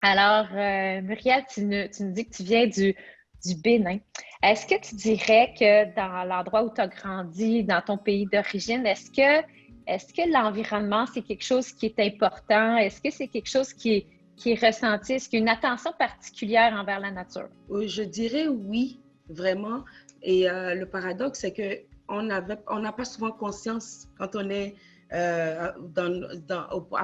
Alors, Muriel, tu nous dis que tu viens du Bénin. Est-ce que tu dirais que dans l'endroit où tu as grandi, dans ton pays d'origine, est-ce que l'environnement, c'est quelque chose qui est important? Est-ce que c'est quelque chose qui est ressenti? Est-ce qu'il y a une attention particulière envers la nature? Oui, je dirais oui, vraiment. Et le paradoxe, c'est que on n'a pas souvent conscience quand on est à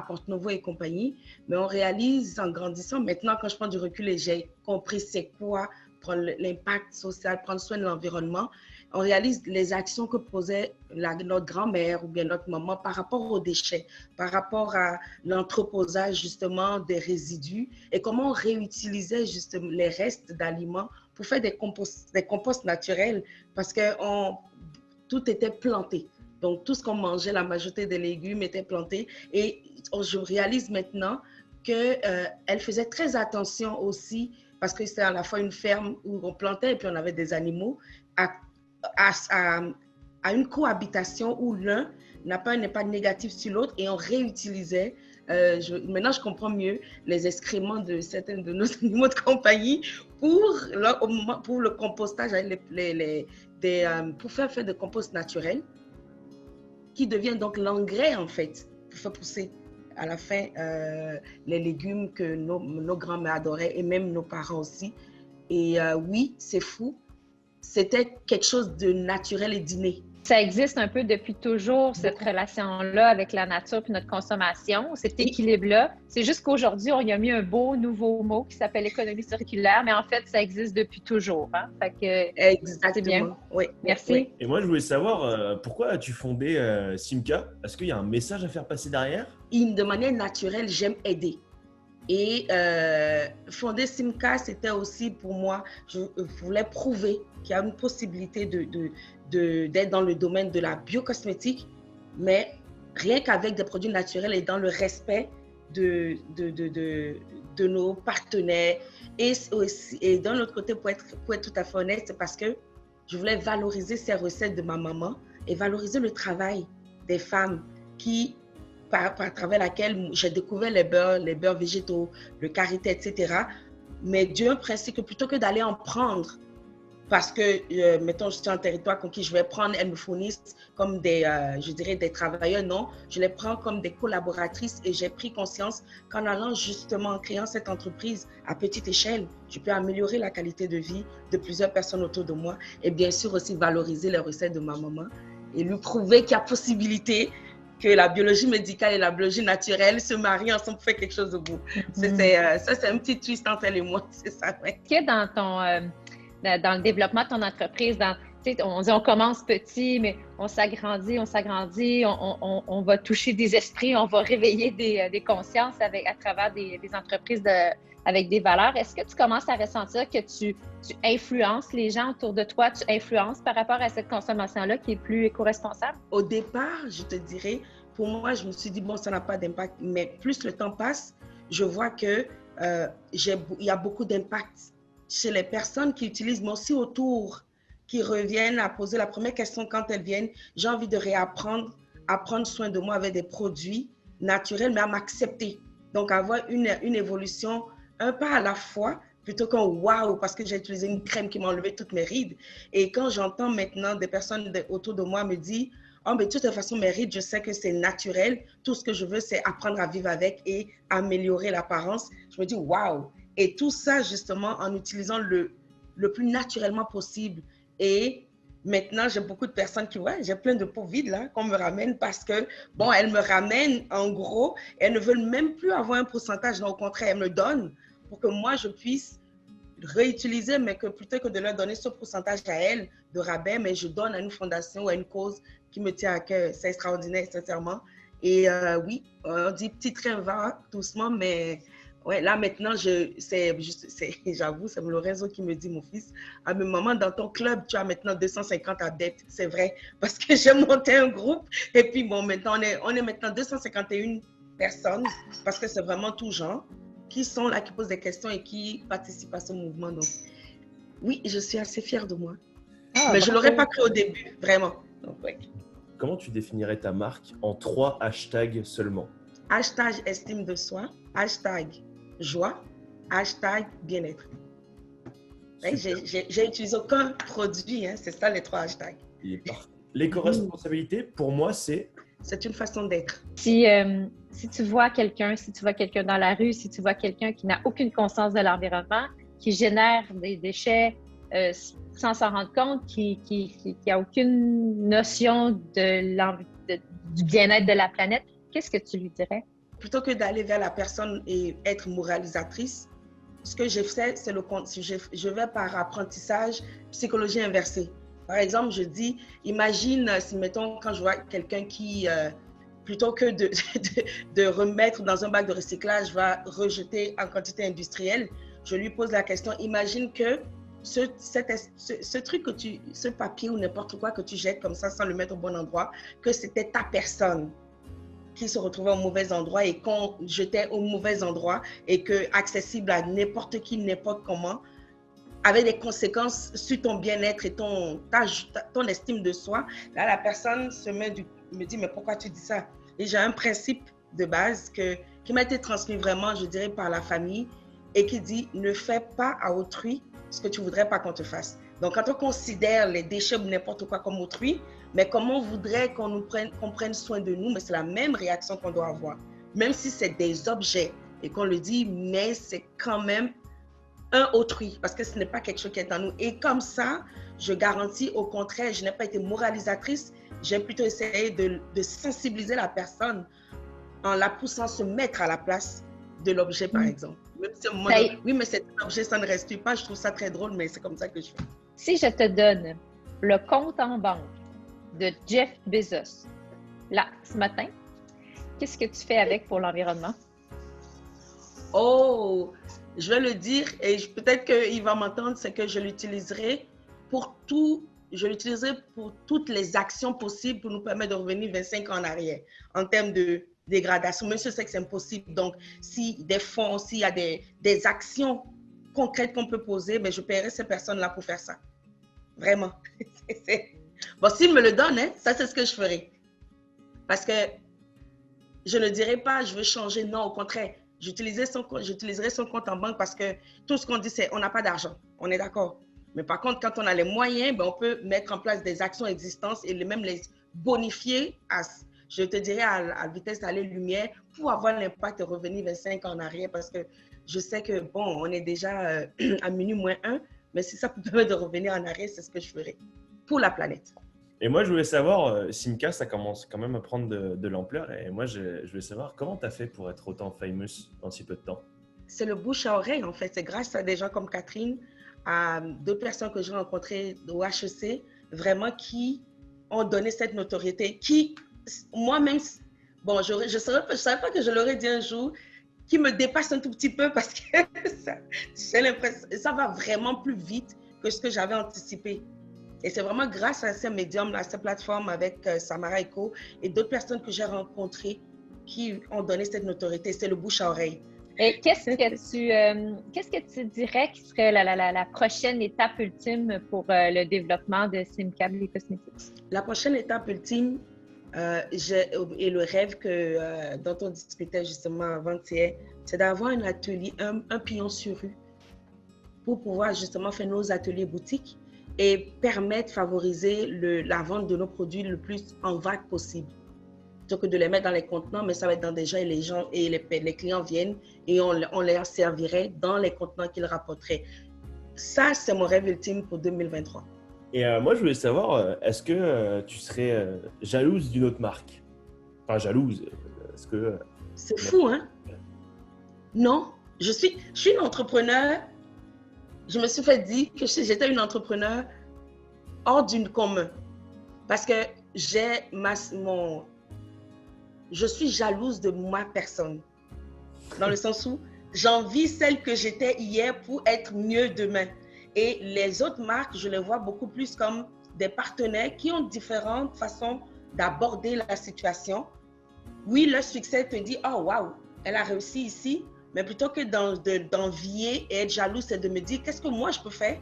Porto-Novo et compagnie, mais on réalise en grandissant. Maintenant, quand je prends du recul et j'ai compris c'est quoi prendre l'impact social, prendre soin de l'environnement, on réalise les actions que posait notre grand-mère ou bien notre maman par rapport aux déchets, par rapport à l'entreposage justement des résidus et comment on réutilisait justement les restes d'aliments pour faire des composts naturels parce que tout était planté. Donc, tout ce qu'on mangeait, la majorité des légumes étaient plantés. Et je réalise maintenant qu'elle faisait très attention aussi, parce que c'était à la fois une ferme où on plantait et puis on avait des animaux, à, à, à, à une cohabitation où l'un n'a pas un impact négatif sur l'autre et on réutilisait. Maintenant, je comprends mieux les excréments de certains de nos animaux de compagnie pour le compostage, pour faire de compost naturel qui devient donc l'engrais en fait pour faire pousser à la fin les légumes que nos grands-mères adoraient et même nos parents aussi. Et oui, c'est fou. C'était quelque chose de naturel et d'inné. Ça existe un peu depuis toujours, cette Beaucoup. relation-là avec la nature puis notre consommation, cet Oui, équilibre-là. C'est juste qu'aujourd'hui, on y a mis un beau nouveau mot qui s'appelle économie circulaire, mais en fait, ça existe depuis toujours. Hein? Fait que c'est bien. exactement. Oui, oui, oui. Merci. Et moi, je voulais savoir pourquoi as-tu fondé Simca? Est-ce qu'il y a un message à faire passer derrière? De manière naturelle, j'aime aider. Et fonder Simca, c'était aussi pour moi, je voulais prouver qu'il y a une possibilité d'être dans le domaine de la biocosmétique, mais rien qu'avec des produits naturels et dans le respect de nos partenaires. Et d'un autre côté, pour être tout à fait honnête, c'est parce que je voulais valoriser ces recettes de ma maman et valoriser le travail des femmes qui par travers laquelle j'ai découvert les beurs végétaux, le karité, etc. Mais Dieu a principe que plutôt que d'aller en prendre, parce que, mettons, je suis en territoire conquis, je vais prendre, elles me fournissent comme je dirais, des travailleurs, non, je les prends comme des collaboratrices et j'ai pris conscience qu'en allant justement, en créant cette entreprise à petite échelle, je peux améliorer la qualité de vie de plusieurs personnes autour de moi et bien sûr aussi valoriser les recettes de ma maman et lui prouver qu'il y a possibilité que la biologie médicale et la biologie naturelle se marient ensemble pour faire quelque chose de beau. Ça, c'est un petit twist entre elle et moi, c'est ça. Ouais. Est-ce que dans le développement de ton entreprise, on dit on commence petit, mais on s'agrandit, on va toucher des esprits, on va réveiller des consciences à travers des entreprises avec des valeurs. Est-ce que tu commences à ressentir que tu influences les gens autour de toi, tu influences par rapport à cette consommation-là qui est plus éco-responsable? Au départ, je te dirais, pour moi, je me suis dit, bon, ça n'a pas d'impact, mais plus le temps passe, je vois que il y a beaucoup d'impact chez les personnes qui utilisent, mais aussi autour, qui reviennent à poser la première question quand elles viennent. J'ai envie de réapprendre à prendre soin de moi avec des produits naturels, mais à m'accepter. Donc, avoir une évolution un pas à la fois, plutôt qu'un waouh, parce que j'ai utilisé une crème qui m'a enlevé toutes mes rides. Et quand j'entends maintenant des personnes autour de moi me dire, oh, mais de toute façon, mes rides, je sais que c'est naturel. Tout ce que je veux, c'est apprendre à vivre avec et améliorer l'apparence. Je me dis, waouh. Et tout ça, justement, en utilisant le plus naturellement possible. Et maintenant, j'ai beaucoup de personnes qui, ouais, j'ai plein de pots vides là, qu'on me ramène parce que, bon, elles me ramènent en gros, elles ne veulent même plus avoir un pourcentage, non, au contraire, elles me donnent pour que moi, je puisse réutiliser, mais que plutôt que de leur donner ce pourcentage à elles de rabais, mais je donne à une fondation ou à une cause qui me tient à cœur. C'est extraordinaire, sincèrement. Et oui, on dit petit train va doucement, mais ouais, là maintenant, j'avoue, c'est Lorenzo qui me dit, mon fils, ah, mais maman, dans ton club, tu as maintenant 250 adeptes. C'est vrai, parce que j'ai monté un groupe et puis bon, maintenant, on est maintenant 251 personnes parce que c'est vraiment tout genre qui sont là, qui posent des questions et qui participent à ce mouvement. Donc, oui, je suis assez fière de moi. Ah, Mais je ne l'aurais bravo. pas cru au début, vraiment. Donc, ouais. Comment tu définirais ta marque en 3 hashtags seulement? Hashtag estime de soi, hashtag joie hashtag bien-être. Super. J'ai utilisé aucun produit, hein, c'est ça les 3 hashtags. Il est parfait. L'éco-responsabilité, pour moi, c'est C'est une façon d'être. Si tu vois quelqu'un, dans la rue, si tu vois quelqu'un qui n'a aucune conscience de l'environnement, qui génère des déchets sans s'en rendre compte, qui a aucune notion du bien-être de la planète, qu'est-ce que tu lui dirais? Plutôt que d'aller vers la personne et être moralisatrice, ce que j'ai fait, c'est je vais par apprentissage, psychologie inversée. Par exemple, je dis, imagine, si mettons, quand je vois quelqu'un qui, plutôt que de remettre dans un bac de recyclage, va rejeter en quantité industrielle, je lui pose la question, imagine que ce truc ce papier ou n'importe quoi que tu jettes comme ça sans le mettre au bon endroit, que c'était ta personne qui se retrouvait au mauvais endroit et qu'on jetait au mauvais endroit et que accessible à n'importe qui, n'importe comment, avec des conséquences sur ton bien-être et ton estime de soi. Là, la personne me dit, mais pourquoi tu dis ça? Et j'ai un principe de base qui m'a été transmis vraiment, je dirais, par la famille et qui dit, ne fais pas à autrui ce que tu voudrais pas qu'on te fasse. Donc, quand on considère les déchets ou n'importe quoi comme autrui, mais comment on voudrait qu'on prenne soin de nous, mais c'est la même réaction qu'on doit avoir. Même si c'est des objets et qu'on le dit, mais c'est quand même un autrui, parce que ce n'est pas quelque chose qui est en nous. Et comme ça, je garantis, au contraire, je n'ai pas été moralisatrice, j'ai plutôt essayé de sensibiliser la personne en la poussant à se mettre à la place de l'objet, par exemple. Même si oui, mais c'est un objet, ça ne respire pas, je trouve ça très drôle, mais c'est comme ça que je fais. Si je te donne le compte en banque de Jeff Bezos, là, ce matin, qu'est-ce que tu fais avec pour l'environnement? Oh, je vais le dire et peut-être qu'il va m'entendre, c'est que je l'utiliserai pour toutes les actions possibles pour nous permettre de revenir 25 ans en arrière en termes de dégradation. Même si je sais que c'est impossible. Donc, si des fonds, s'il y a des actions concrètes qu'on peut poser, mais je paierai ces personnes-là pour faire ça. Vraiment. Bon, s'il me le donne, hein, ça c'est ce que je ferai. Parce que je ne dirais pas, je veux changer. Non, au contraire. J'utiliserai son compte en banque parce que tout ce qu'on dit, c'est on n'a pas d'argent. On est d'accord. Mais par contre, quand on a les moyens, ben, on peut mettre en place des actions existantes et même les bonifier je te dirais, à vitesse allée-lumière pour avoir l'impact de revenir 25 ans en arrière parce que je sais que, bon, on est déjà à minuit moins 1, mais si ça peut permettre de revenir en arrière, c'est ce que je ferais pour la planète. Et moi, je voulais savoir, Simca, ça commence quand même à prendre de l'ampleur. Et moi, je voulais savoir comment tu as fait pour être autant famous en si peu de temps. C'est le bouche à oreille, en fait. C'est grâce à des gens comme Catherine, à 2 personnes que j'ai rencontrées au HEC, vraiment qui ont donné cette notoriété, qui, moi-même, bon, je ne savais pas que je l'aurais dit un jour, qui me dépasse un tout petit peu parce que j'ai l'impression ça va vraiment plus vite que ce que j'avais anticipé. Et c'est vraiment grâce à ces médiums, à ces plateformes avec Samara Eco et d'autres personnes que j'ai rencontrées qui ont donné cette notoriété. C'est le bouche à oreille. Et qu'est-ce que tu dirais qui serait la prochaine étape ultime pour le développement de Simca Beauty Cosmetics? La prochaine étape ultime et le rêve dont on discutait justement avant-hier, c'est d'avoir un atelier, un pignon sur rue pour pouvoir justement faire nos ateliers boutiques et permettre, favoriser la vente de nos produits le plus en vrac possible. Plutôt que de les mettre dans les contenants, mais ça va être dans des gens et les clients viennent et on les servirait dans les contenants qu'ils rapporteraient. Ça, c'est mon rêve ultime pour 2023. Et moi, je voulais savoir, est-ce que tu serais jalouse d'une autre marque? Enfin, jalouse, est-ce que... C'est fou, hein? Non, je suis une entrepreneur. Je me suis fait dire que j'étais une entrepreneur hors du commun. Parce que je suis jalouse de ma personne. Dans le sens où j'envie celle que j'étais hier pour être mieux demain. Et les autres marques, je les vois beaucoup plus comme des partenaires qui ont différentes façons d'aborder la situation. Oui, le succès te dit, oh waouh, elle a réussi ici. Mais plutôt que d'envier et être jaloux, c'est de me dire qu'est-ce que moi je peux faire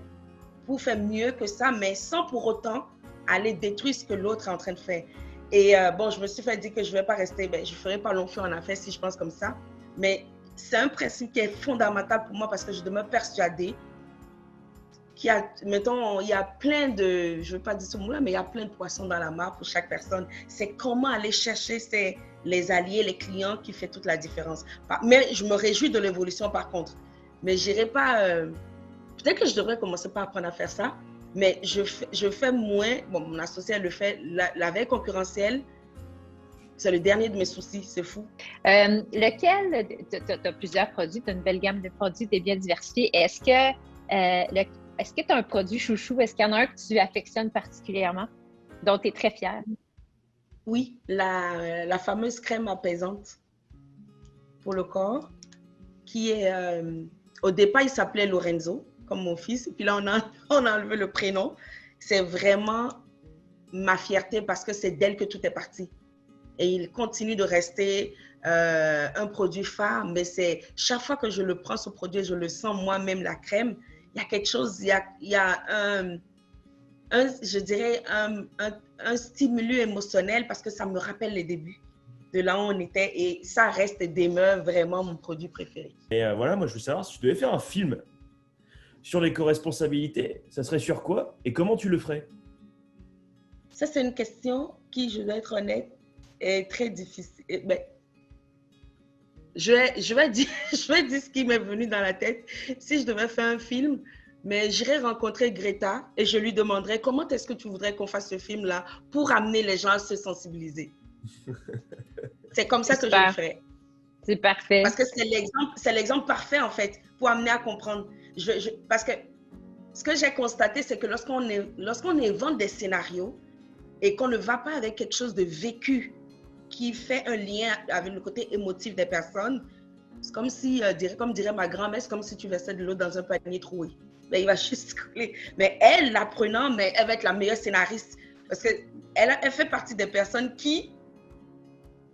pour faire mieux que ça, mais sans pour autant aller détruire ce que l'autre est en train de faire. Et bon, je me suis fait dire que je ne vais pas rester, je ne ferai pas long feu en affaires si je pense comme ça. Mais c'est un principe qui est fondamental pour moi parce que je demeure persuadée qu'il y a, mettons, il y a plein de, je ne veux pas dire ce mot-là, mais il y a plein de poissons dans la mare pour chaque personne. C'est comment aller chercher les alliés, les clients qui fait toute la différence. Mais je me réjouis de l'évolution par contre. Mais je n'irai pas, peut-être que je devrais commencer par apprendre à faire ça, mais je fais moins, bon, mon associé le fait, la veille concurrentielle, c'est le dernier de mes soucis, c'est fou. Lequel, tu as plusieurs produits, tu as une belle gamme de produits, tu es bien diversifié. Est-ce que tu as un produit chouchou? Est-ce qu'il y en a un que tu affectionnes particulièrement, dont tu es très fière? Oui, la fameuse crème apaisante pour le corps, qui est, au départ, il s'appelait Lorenzo, comme mon fils, et puis là, on a enlevé le prénom. C'est vraiment ma fierté parce que c'est d'elle que tout est parti. Et il continue de rester un produit phare, mais c'est chaque fois que je le prends, ce produit, je le sens moi-même, la crème, il y a quelque chose, il y a je dirais un stimulus émotionnel parce que ça me rappelle les débuts de là où on était et ça reste et demeure vraiment mon produit préféré. Et voilà, moi je veux savoir si tu devais faire un film sur l'éco-responsabilité, ça serait sur quoi et comment tu le ferais? Ça, c'est une question qui, je dois être honnête, est très difficile. Mais je vais dire ce qui m'est venu dans la tête. Si je devais faire un film, mais j'irais rencontrer Greta et je lui demanderais comment est-ce que tu voudrais qu'on fasse ce film-là pour amener les gens à se sensibiliser. C'est comme ça que je le ferais. C'est parfait. Parce que c'est l'exemple parfait, en fait, pour amener à comprendre. Parce que ce que j'ai constaté, c'est que lorsqu'on invente des scénarios et qu'on ne va pas avec quelque chose de vécu qui fait un lien avec le côté émotif des personnes, c'est comme si, comme dirait ma grand-mère, c'est comme si tu versais de l'eau dans un panier troué. Ben, il va juste couler. Mais elle, l'apprenant, mais elle va être la meilleure scénariste. Parce qu'elle fait partie des personnes qui,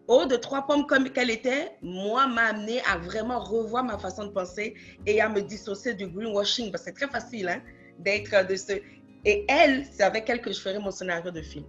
haut de 3 pommes comme qu'elle était, moi, m'a amené à vraiment revoir ma façon de penser et à me dissocier du greenwashing. Parce que c'est très facile hein, d'être de ce... Et elle, c'est avec elle que je ferai mon scénario de film.